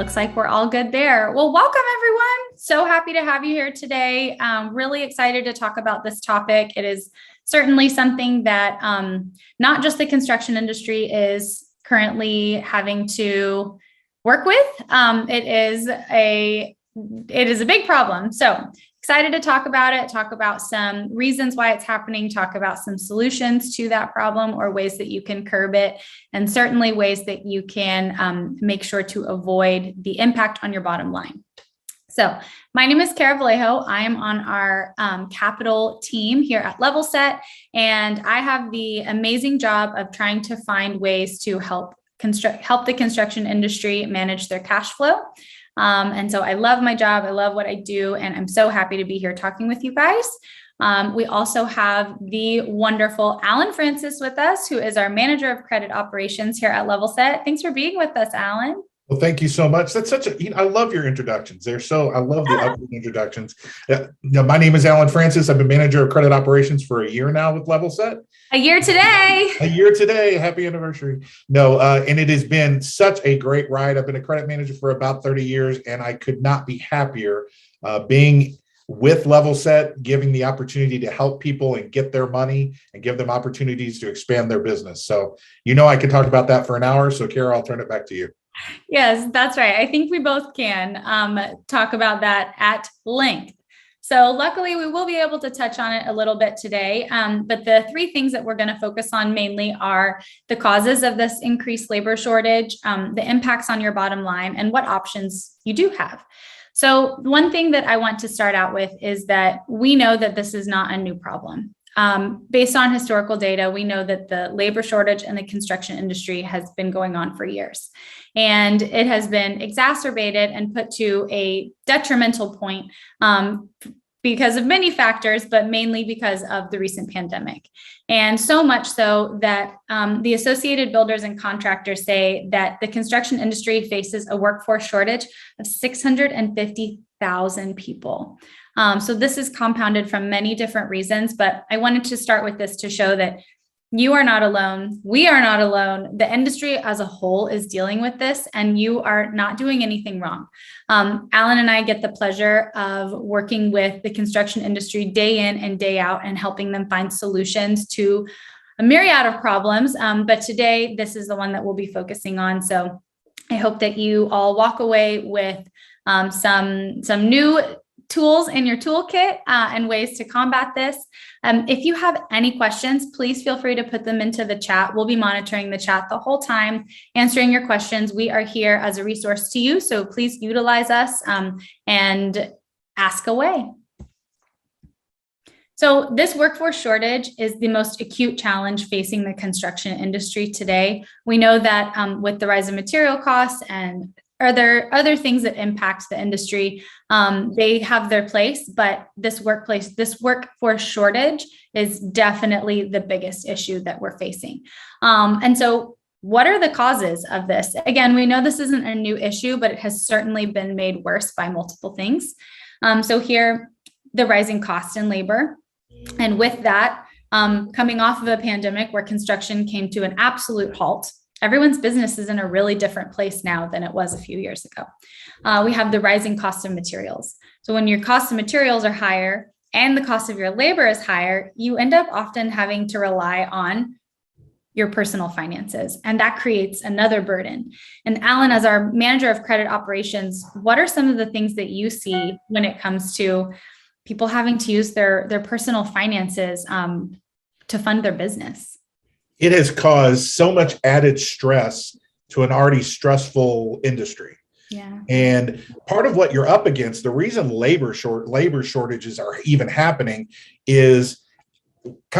Looks like we're all good there. Well, welcome everyone. So happy to have you here today. Really excited to talk about this topic. It is certainly something that not just the construction industry is currently having to work with. It is a big problem. So excited to talk about it, talk about some reasons why it's happening, talk about some solutions to that problem or ways that you can curb it, and certainly ways that you can make sure to avoid the impact on your bottom line. So my name is Cara Vallejo. I am on our capital team here at Level Set, and I have the amazing job of trying to find ways to help the construction industry manage their cash flow. And so I love my job. I love what I do. And I'm so happy to be here talking with you guys. We also have the wonderful Alan Francis with us, who is our manager of credit operations here at Level Set. Thanks for being with us, Alan. Well, thank you so much. That's I love your introductions. I love the upward introductions. My name is Alan Francis. I've been manager of credit operations for a year now with Level Set. A year today. Happy anniversary. And it has been such a great ride. I've been a credit manager for about 30 years, and I could not be happier being with Level Set, giving the opportunity to help people and get their money and give them opportunities to expand their business. So, I could talk about that for an hour. So, Cara, I'll turn it back to you. Yes, that's right. I think we both can talk about that at length. So luckily, we will be able to touch on it a little bit today. But the three things that we're going to focus on mainly are the causes of this increased labor shortage, the impacts on your bottom line, and what options you do have. So one thing that I want to start out with is that we know that this is not a new problem. Based on historical data, we know that the labor shortage in the construction industry has been going on for years, and it has been exacerbated and put to a detrimental point because of many factors, but mainly because of the recent pandemic. And so much so that the Associated Builders and Contractors say that the construction industry faces a workforce shortage of 650,000 people. So this is compounded from many different reasons, but I wanted to start with this to show that you are not alone. We are not alone. The industry as a whole is dealing with this, and you are not doing anything wrong. Alan and I get the pleasure of working with the construction industry day in and day out and helping them find solutions to a myriad of problems. But today, this is the one that we'll be focusing on. So I hope that you all walk away with some new tools in your toolkit and ways to combat this. If you have any questions, please feel free to put them into the chat. We'll be monitoring the chat the whole time, answering your questions. We are here as a resource to you, so please utilize us and ask away. So this workforce shortage is the most acute challenge facing the construction industry today. We know that with the rise in material costs and other things that impact the industry, they have their place, but this workforce shortage is definitely the biggest issue that we're facing. And so what are the causes of this? Again, we know this isn't a new issue, but it has certainly been made worse by multiple things. So here, the rising cost in labor. And with that, coming off of a pandemic where construction came to an absolute halt, everyone's business is in a really different place now than it was a few years ago. We have the rising cost of materials. So when your cost of materials are higher and the cost of your labor is higher, you end up often having to rely on your personal finances, and that creates another burden. And Alan, as our manager of credit operations, what are some of the things that you see when it comes to people having to use their personal finances to fund their business? It has caused so much added stress to an already stressful industry. Yeah. And part of what you're up against, the reason labor shortages are even happening is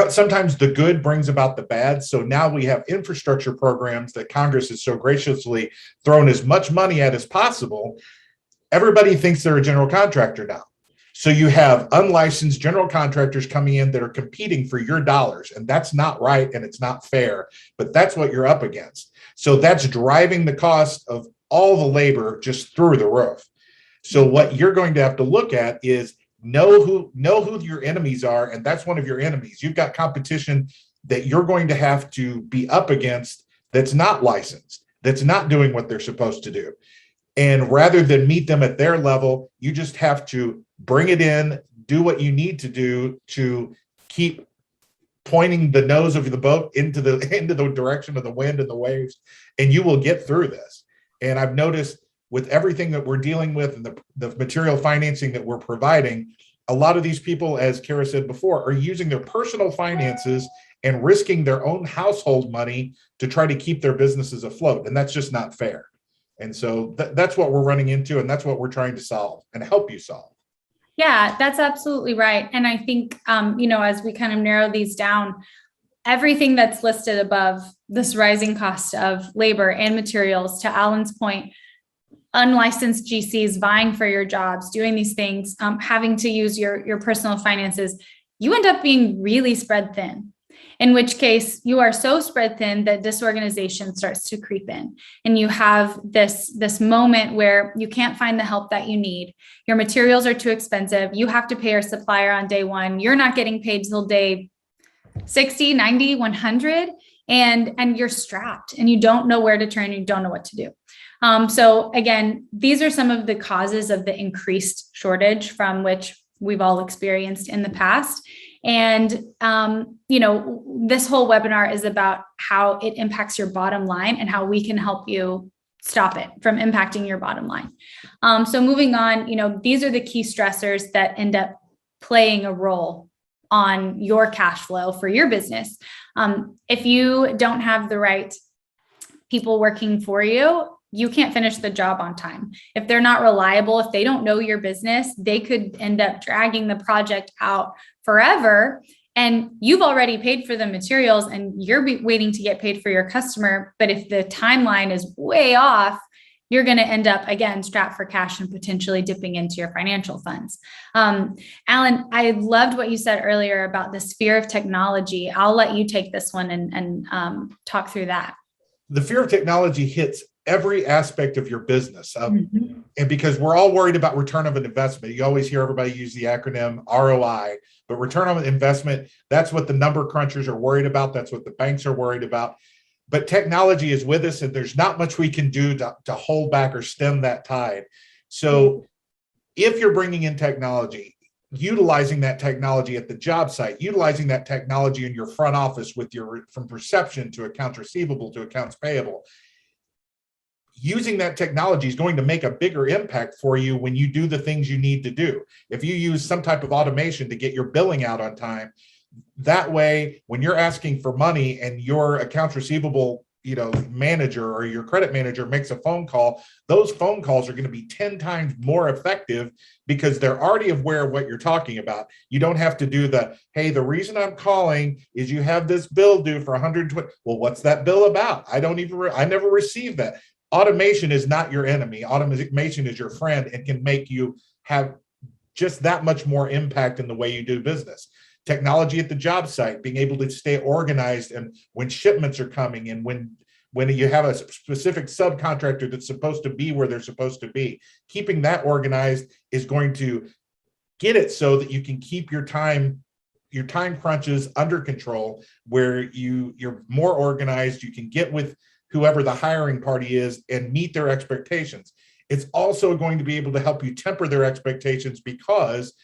sometimes the good brings about the bad. So now we have infrastructure programs that Congress has so graciously thrown as much money at as possible. Everybody thinks they're a general contractor now. So you have unlicensed general contractors coming in that are competing for your dollars, and that's not right and it's not fair, but that's what you're up against. So that's driving the cost of all the labor just through the roof. So what you're going to have to look at is know who your enemies are, and that's one of your enemies. You've got competition that you're going to have to be up against that's not licensed, that's not doing what they're supposed to do. And rather than meet them at their level, you just have to bring it in, do what you need to do to keep pointing the nose of the boat into the direction of the wind and the waves, and you will get through this. And I've noticed with everything that we're dealing with and the material financing that we're providing, a lot of these people, as Kara said before, are using their personal finances and risking their own household money to try to keep their businesses afloat. And that's just not fair. And so that's what we're running into, and that's what we're trying to solve and help you solve. Yeah, that's absolutely right. And I think, as we kind of narrow these down, everything that's listed above, this rising cost of labor and materials, to Alan's point, unlicensed GCs vying for your jobs, doing these things, having to use your personal finances, you end up being really spread thin. In which case you are so spread thin that disorganization starts to creep in, and you have this moment where you can't find the help that you need. Your materials are too expensive. You have to pay your supplier on day one. You're not getting paid till day 60, 90, 100, and you're strapped and you don't know where to turn. You don't know what to do. So again, these are some of the causes of the increased shortage from which we've all experienced in the past. And, this whole webinar is about how it impacts your bottom line and how we can help you stop it from impacting your bottom line. So moving on, these are the key stressors that end up playing a role on your cash flow for your business. If you don't have the right people working for you, you can't finish the job on time. If they're not reliable, if they don't know your business, they could end up dragging the project out forever. And you've already paid for the materials and you're waiting to get paid for your customer. But if the timeline is way off, you're going to end up, again, strapped for cash and potentially dipping into your financial funds. Alan, I loved what you said earlier about the fear of technology. I'll let you take this one and talk through that. The fear of technology hits every aspect of your business. And because we're all worried about return of an investment, you always hear everybody use the acronym ROI, but return on investment, that's what the number crunchers are worried about. That's what the banks are worried about. But technology is with us, and there's not much we can do to hold back or stem that tide. So if you're bringing in technology, utilizing that technology at the job site, utilizing that technology in your front office with from perception to accounts receivable to accounts payable, using that technology is going to make a bigger impact for you when you do the things you need to do. If you use some type of automation to get your billing out on time, that way, when you're asking for money and your accounts receivable, manager or your credit manager makes a phone call, those phone calls are going to be 10 times more effective because they're already aware of what you're talking about. You don't have to do hey, the reason I'm calling is you have this bill due for 120. Well, what's that bill about? I never received that. Automation is not your enemy. Automation is your friend and can make you have just that much more impact in the way you do business. Technology at the job site, being able to stay organized, and when shipments are coming and when you have a specific subcontractor that's supposed to be where they're supposed to be, keeping that organized is going to get it so that you can keep your time crunches under control, where you're more organized, you can get with whoever the hiring party is and meet their expectations. It's also going to be able to help you temper their expectations, because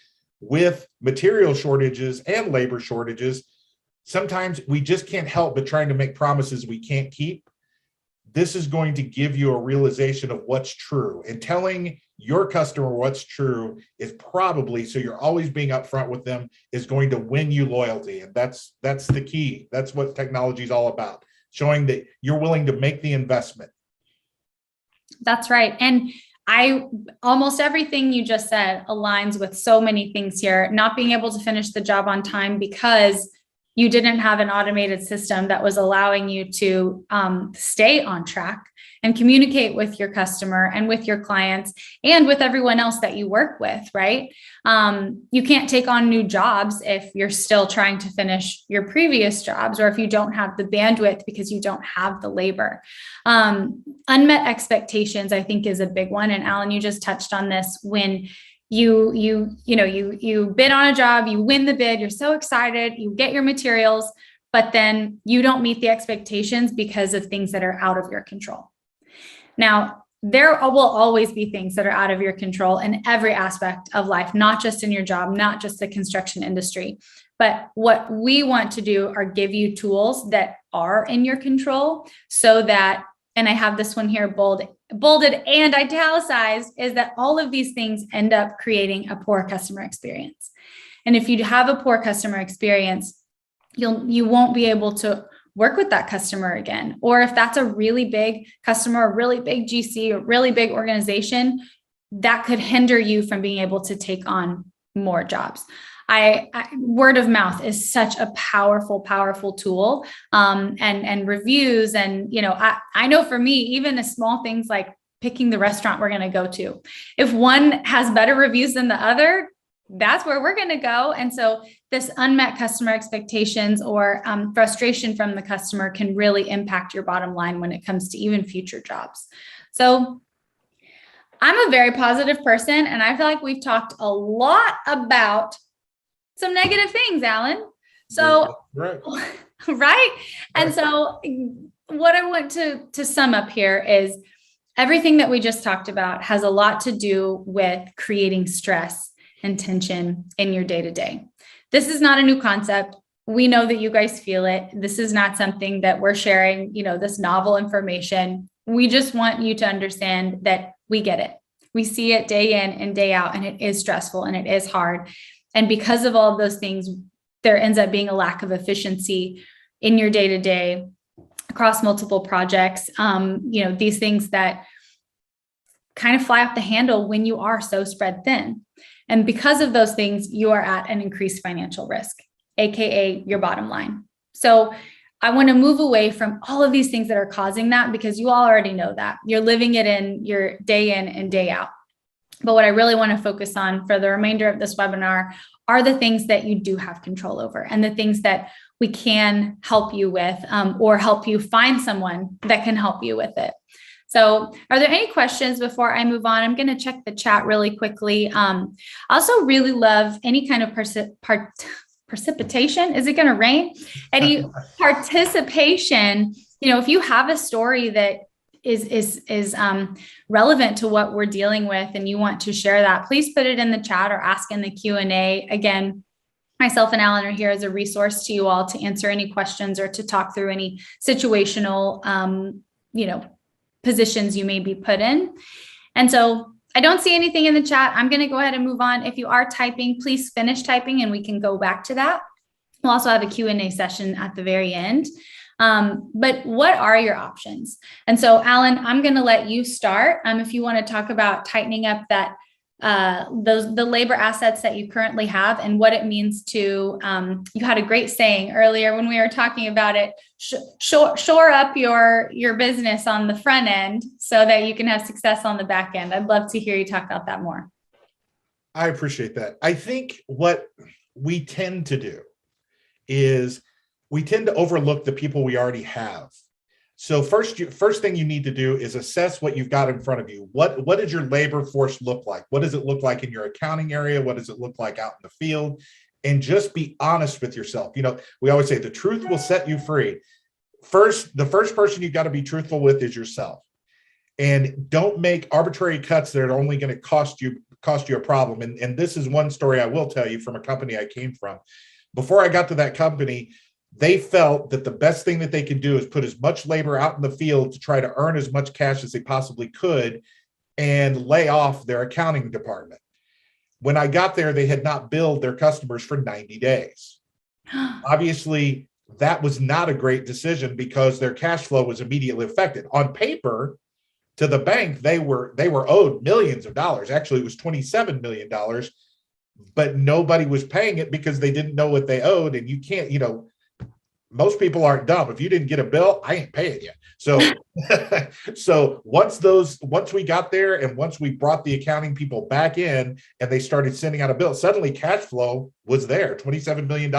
with material shortages and labor shortages, sometimes we just can't help but trying to make promises we can't keep. This is going to give you a realization of what's true, and telling your customer what's true is probably, so you're always being upfront with them, is going to win you loyalty. And that's the key. That's what technology is all about, showing that you're willing to make the investment. That's right. And almost everything you just said aligns with so many things here. Not being able to finish the job on time because you didn't have an automated system that was allowing you to stay on track and communicate with your customer and with your clients and with everyone else that you work with, right? You can't take on new jobs if you're still trying to finish your previous jobs, or if you don't have the bandwidth because you don't have the labor. Unmet expectations, I think, is a big one. And Alan, you just touched on this. When you bid on a job, you win the bid, you're so excited, you get your materials, but then you don't meet the expectations because of things that are out of your control. Now, there will always be things that are out of your control in every aspect of life, not just in your job, not just the construction industry. But what we want to do are give you tools that are in your control so that, and I have this one here bolded and italicized, is that all of these things end up creating a poor customer experience. And if you have a poor customer experience, you won't be able to work with that customer again. Or if that's a really big customer, a really big GC, a really big organization, that could hinder you from being able to take on more jobs. Word of mouth is such a powerful tool. And reviews. And, I know for me, even as small things like picking the restaurant we're going to go to, if one has better reviews than the other, that's where we're going to go. And so this unmet customer expectations or frustration from the customer can really impact your bottom line when it comes to even future jobs. So I'm a very positive person, and I feel like we've talked a lot about some negative things, Alan. So, right. Right. And so what I want to sum up here is everything that we just talked about has a lot to do with creating stress and tension in your day-to-day. This is not a new concept. We know that you guys feel it. This is not something that we're sharing, this novel information. We just want you to understand that we get it. We see it day in and day out, and it is stressful and it is hard. And because of all of those things, there ends up being a lack of efficiency in your day-to-day across multiple projects. These things that kind of fly off the handle when you are so spread thin. And because of those things, you are at an increased financial risk, AKA your bottom line. So I want to move away from all of these things that are causing that, because you all already know that. You're living it in your day in and day out. But what I really want to focus on for the remainder of this webinar are the things that you do have control over, and the things that we can help you with, or help you find someone that can help you with it. So are there any questions before I move on? I'm going to check the chat really quickly. I also really love any kind of precipitation. Is it going to rain? Any participation? If you have a story that is relevant to what we're dealing with and you want to share that, please put it in the chat or ask in the Q&A. Again, myself and Alan are here as a resource to you all to answer any questions or to talk through any situational, positions you may be put in. And so I don't see anything in the chat. I'm going to go ahead and move on. If you are typing, please finish typing and we can go back to that. We'll also have a Q&A session at the very end. But what are your options? And so, Alan, I'm going to let you start. If you want to talk about tightening up that the labor assets that you currently have and what it means to, you had a great saying earlier when we were talking about it, shore up your business on the front end so that you can have success on the back end. I'd love to hear you talk about that more. I appreciate that. I think what we tend to do is we tend to overlook the people we already have. So first thing you need to do is assess what you've got in front of you. What does your labor force look like? What does it look like in your accounting area? What does it look like out in the field? And just be honest with yourself. We always say the truth will set you free. The first person you've got to be truthful with is yourself. And don't make arbitrary cuts that are only going to cost you a problem. And this is one story I will tell you from a company I came from. Before I got to that company, they felt that the best thing that they could do is put as much labor out in the field to try to earn as much cash as they possibly could and lay off their accounting department. When I got there, they had not billed their customers for 90 days. Obviously, that was not a great decision because their cash flow was immediately affected. On paper, to the bank, they were owed millions of dollars. Actually, it was $27 million, but nobody was paying it because they didn't know what they owed. And you can't, most people aren't dumb. If you didn't get a bill, I ain't paying you. So once we got there and once we brought the accounting people back in and they started sending out a bill, suddenly cash flow was there, $27 million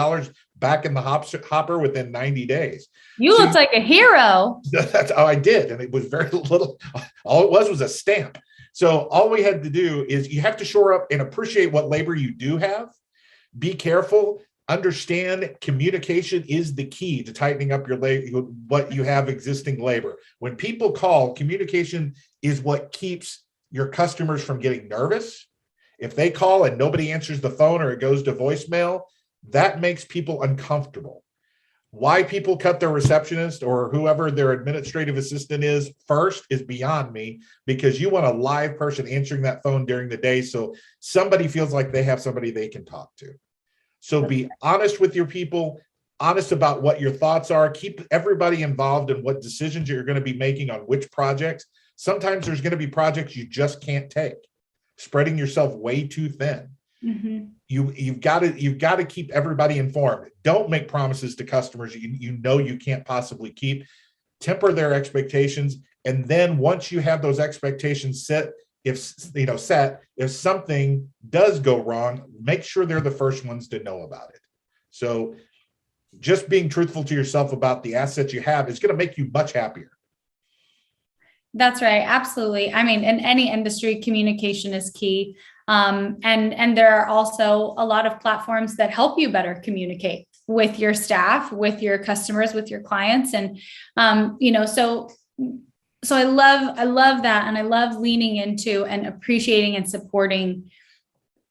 back in the hopper within 90 days. You looked like a hero. That's how I did. And it was very little. All it was a stamp. So all we had to do is you have to shore up and appreciate what labor you do have. Be careful. understand communication is the key to tightening up your what you have existing labor. When people call, communication is what keeps your customers from getting nervous. If they call and nobody answers the phone or it goes to voicemail, that makes people uncomfortable. Why people cut their receptionist or whoever their administrative assistant is first is beyond me, because you want a live person answering that phone during the day so somebody feels like they have somebody they can talk to. So be honest with your people, honest about what your thoughts are. Keep everybody involved in what decisions you're going to be making on which projects. Sometimes there's going to be projects you just can't take. Spreading yourself way too thin. Mm-hmm. You've got to keep everybody informed. Don't make promises to customers you know you can't possibly keep. Temper their expectations, and then once you have those expectations set, if something does go wrong, make sure they're the first ones to know about it. So just being truthful to yourself about the assets you have is going to make you much happier. That's right. Absolutely. I mean, in any industry, communication is key. And there are also a lot of platforms that help you better communicate with your staff, with your customers, with your clients. And, so I love that. And I love leaning into and appreciating and supporting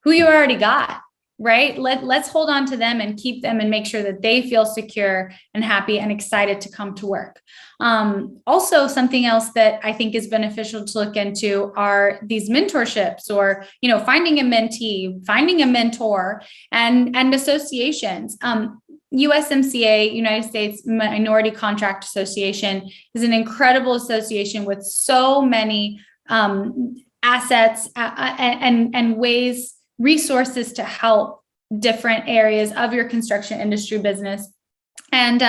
who you already got, right? Let's hold on to them and keep them and make sure that they feel secure and happy and excited to come to work. Also, something else that I think is beneficial to look into are these mentorships, or, finding a mentee, finding a mentor, and associations. USMCA, United States Minority Contract Association, is an incredible association with so many assets and ways, resources to help different areas of your construction industry business. And,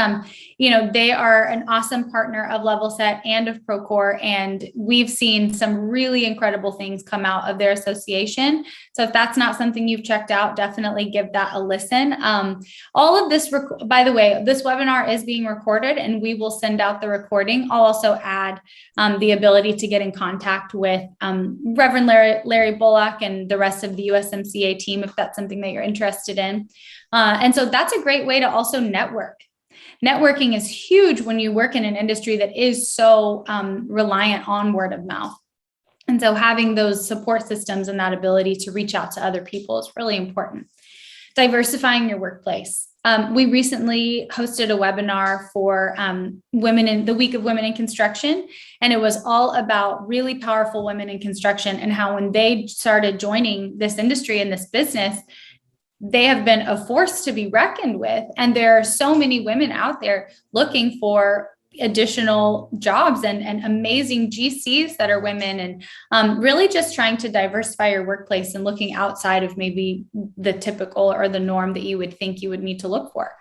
they are an awesome partner of Level Set and of Procore, and we've seen some really incredible things come out of their association. So if that's not something you've checked out, definitely give that a listen. All of this, by the way, this webinar is being recorded, and we will send out the recording. I'll also add the ability to get in contact with Reverend Larry Bullock and the rest of the USMCA team, if that's something that you're interested in. And so that's a great way to also network. Networking is huge when you work in an industry that is so reliant on word of mouth. And so having those support systems and that ability to reach out to other people is really important. Diversifying your workplace. We recently hosted a webinar for women in the Week of Women in Construction, and it was all about really powerful women in construction and how when they started joining this industry and this business, they have been a force to be reckoned with. And there are so many women out there looking for additional jobs and amazing GCs that are women, and really just trying to diversify your workplace and looking outside of maybe the typical or the norm that you would think you would need to look for.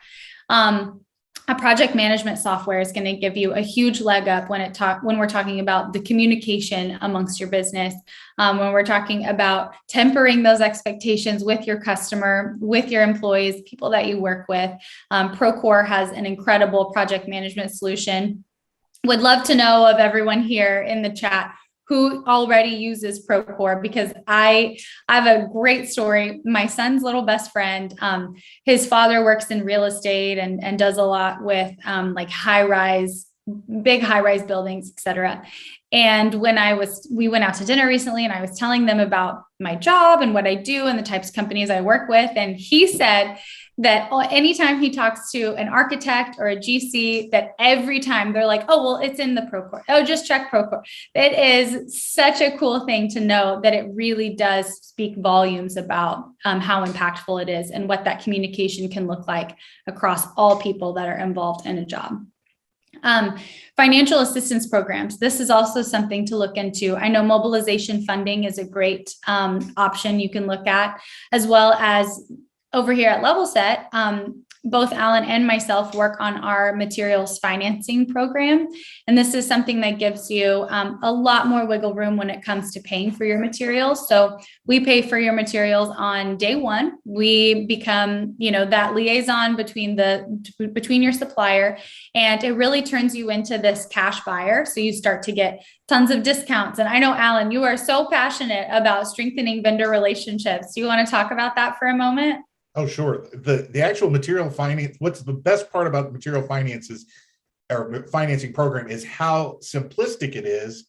A project management software is going to give you a huge leg up when we're talking about the communication amongst your business, when we're talking about tempering those expectations with your customer, with your employees, people that you work with. Procore has an incredible project management solution. Would love to know of everyone here in the chat who already uses Procore, because I have a great story. My son's little best friend, his father works in real estate and does a lot with like big high-rise buildings, et cetera. And when we went out to dinner recently, and I was telling them about my job and what I do and the types of companies I work with. And he said that anytime he talks to an architect or a GC, that every time they're like, oh, well, it's in the Procore. Oh, just check Procore. It is such a cool thing to know that it really does speak volumes about how impactful it is and what that communication can look like across all people that are involved in a job. Financial assistance programs. This is also something to look into. I know mobilization funding is a great option you can look at, as well as over here at Level Set. Both Alan and myself work on our materials financing program. And this is something that gives you a lot more wiggle room when it comes to paying for your materials. So we pay for your materials on day one. We become, that liaison between your supplier, and it really turns you into this cash buyer. So you start to get tons of discounts. And I know, Alan, you are so passionate about strengthening vendor relationships. Do you want to talk about that for a moment? Oh, sure. The actual material finance, what's the best part about material finances or financing program is how simplistic it is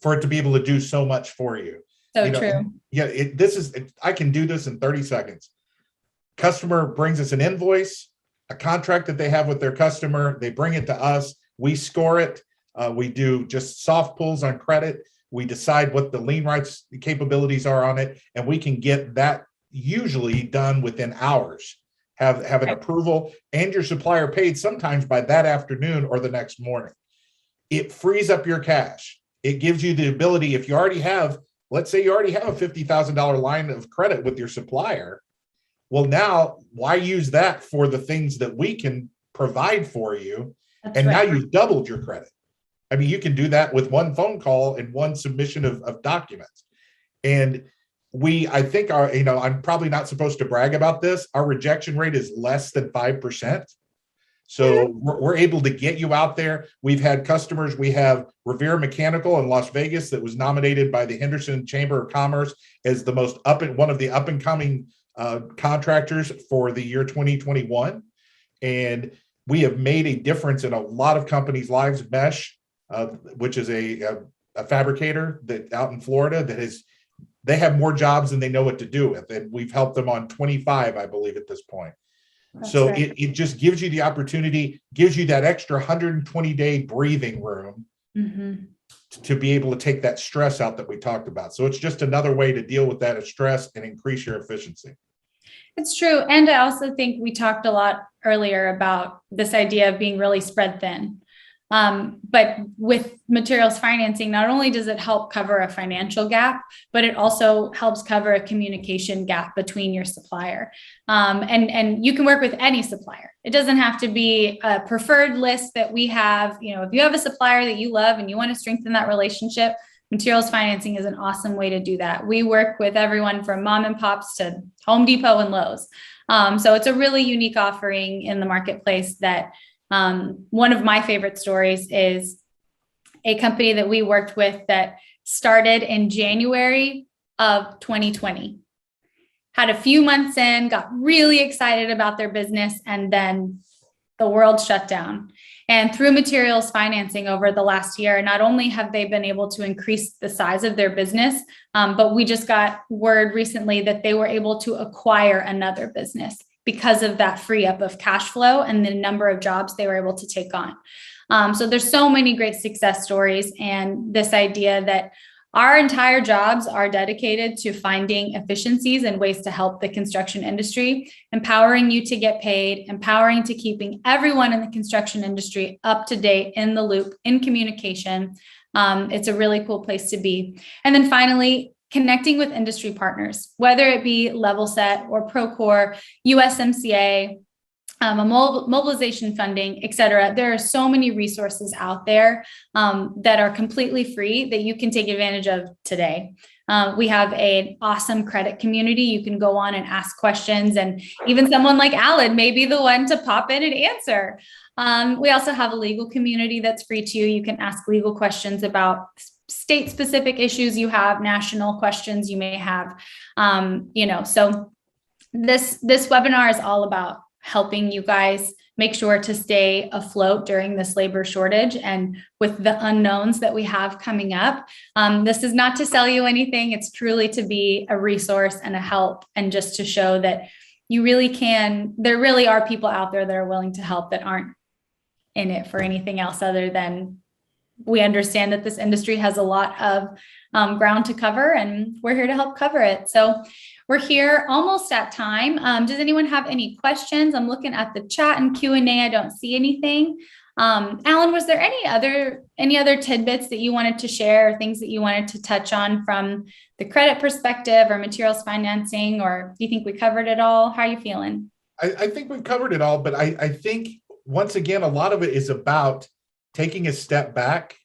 for it to be able to do so much for you. So You know, true. yeah, I can do this in 30 seconds. Customer brings us an invoice, a contract that they have with their customer. They bring it to us. We score it. We do just soft pulls on credit. We decide what the lien rights capabilities are on it, and we can get that usually done within hours. Have an approval and your supplier paid sometimes by that afternoon or the next morning. It frees up your cash. It gives you the ability, if you already have, let's say you already have a $50,000 line of credit with your supplier. Well, now why use that for the things that we can provide for you? That's And now right. you've doubled your credit. I mean, you can do that with one phone call and one submission of documents. And I think I'm probably not supposed to brag about this. Our rejection rate is less than 5%. So we're able to get you out there. We've had customers. We have Revere Mechanical in Las Vegas that was nominated by the Henderson Chamber of Commerce as one of the up and coming contractors for the year 2021. And we have made a difference in a lot of companies' lives. Mesh, which is a fabricator that out in Florida they have more jobs than they know what to do with. And we've helped them on 25, I believe, at this point. That's So right. it just gives you the opportunity, gives you that extra 120-day breathing room to be able to take that stress out that we talked about. So it's just another way to deal with that stress and increase your efficiency. It's true. And I also think we talked a lot earlier about this idea of being really spread thin. But with materials financing, not only does it help cover a financial gap, but it also helps cover a communication gap between your supplier. And you can work with any supplier. It doesn't have to be a preferred list that we have. If you have a supplier that you love and you want to strengthen that relationship, materials financing is an awesome way to do that. We work with everyone from mom and pops to Home Depot and Lowe's. So it's a really unique offering in the marketplace that one of my favorite stories is a company that we worked with that started in January of 2020, had a few months in, got really excited about their business, and then the world shut down. And through materials financing over the last year, not only have they been able to increase the size of their business, but we just got word recently that they were able to acquire another business because of that free up of cash flow and the number of jobs they were able to take on. So there's so many great success stories, and this idea that our entire jobs are dedicated to finding efficiencies and ways to help the construction industry, empowering you to get paid, empowering to keeping everyone in the construction industry up to date, in the loop, in communication. It's a really cool place to be. And then finally, connecting with industry partners, whether it be Level Set or Procore, USMCA, mobilization funding, et cetera. There are so many resources out there that are completely free that you can take advantage of today. We have an awesome credit community. You can go on and ask questions, and even someone like Alan may be the one to pop in and answer. We also have a legal community that's free too. You can ask legal questions about state-specific issues you have, national questions you may have. So this webinar is all about helping you guys make sure to stay afloat during this labor shortage and with the unknowns that we have coming up. This is not to sell you anything. It's truly to be a resource and a help, and just to show that you really can. There really are people out there that are willing to help that aren't in it for anything else other than we understand that this industry has a lot of ground to cover, and we're here to help cover it. So we're here almost at time. Does anyone have any questions? I'm looking at the chat and Q&A. I don't see anything. Alan, was there any other tidbits that you wanted to share, or things that you wanted to touch on from the credit perspective or materials financing, or do you think we covered it all? How are you feeling? I think we've covered it all, but I think, once again, a lot of it is about taking a step back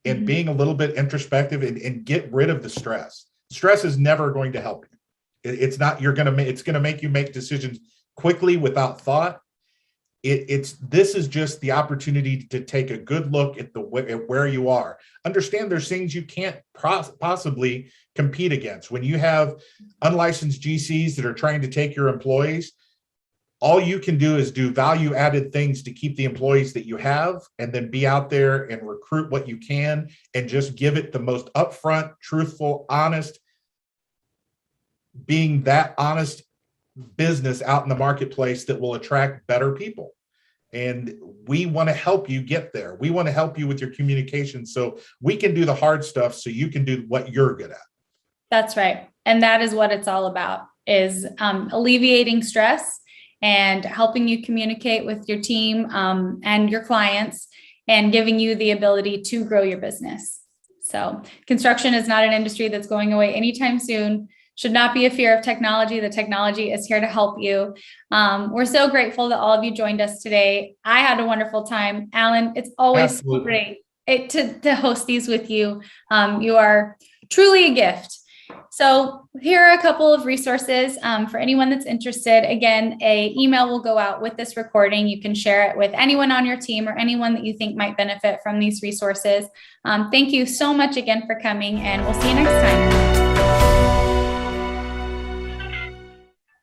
and being a little bit introspective and get rid of the stress. Stress is never going to help you. It's not, it's going to make you make decisions quickly without thought. this is just the opportunity to take a good look at where you are. Understand there's things you can't possibly compete against. When you have unlicensed GCs that are trying to take your employees, all you can do is do value added things to keep the employees that you have, and then be out there and recruit what you can and just give it the most upfront, truthful, honest, being that honest business out in the marketplace that will attract better people. And we want to help you get there. We want to help you with your communication so we can do the hard stuff so you can do what you're good at. That's right. And that is what it's all about, is alleviating stress and helping you communicate with your team and your clients, and giving you the ability to grow your business. So construction is not an industry that's going away anytime soon. Should not be a fear of technology. The technology is here to help you. We're so grateful that all of you joined us today. I had a wonderful time. Alan, it's always so great to host these with you. You are truly a gift. So here are a couple of resources for anyone that's interested. Again, an email will go out with this recording. You can share it with anyone on your team or anyone that you think might benefit from these resources. Thank you so much again for coming, and we'll see you next time.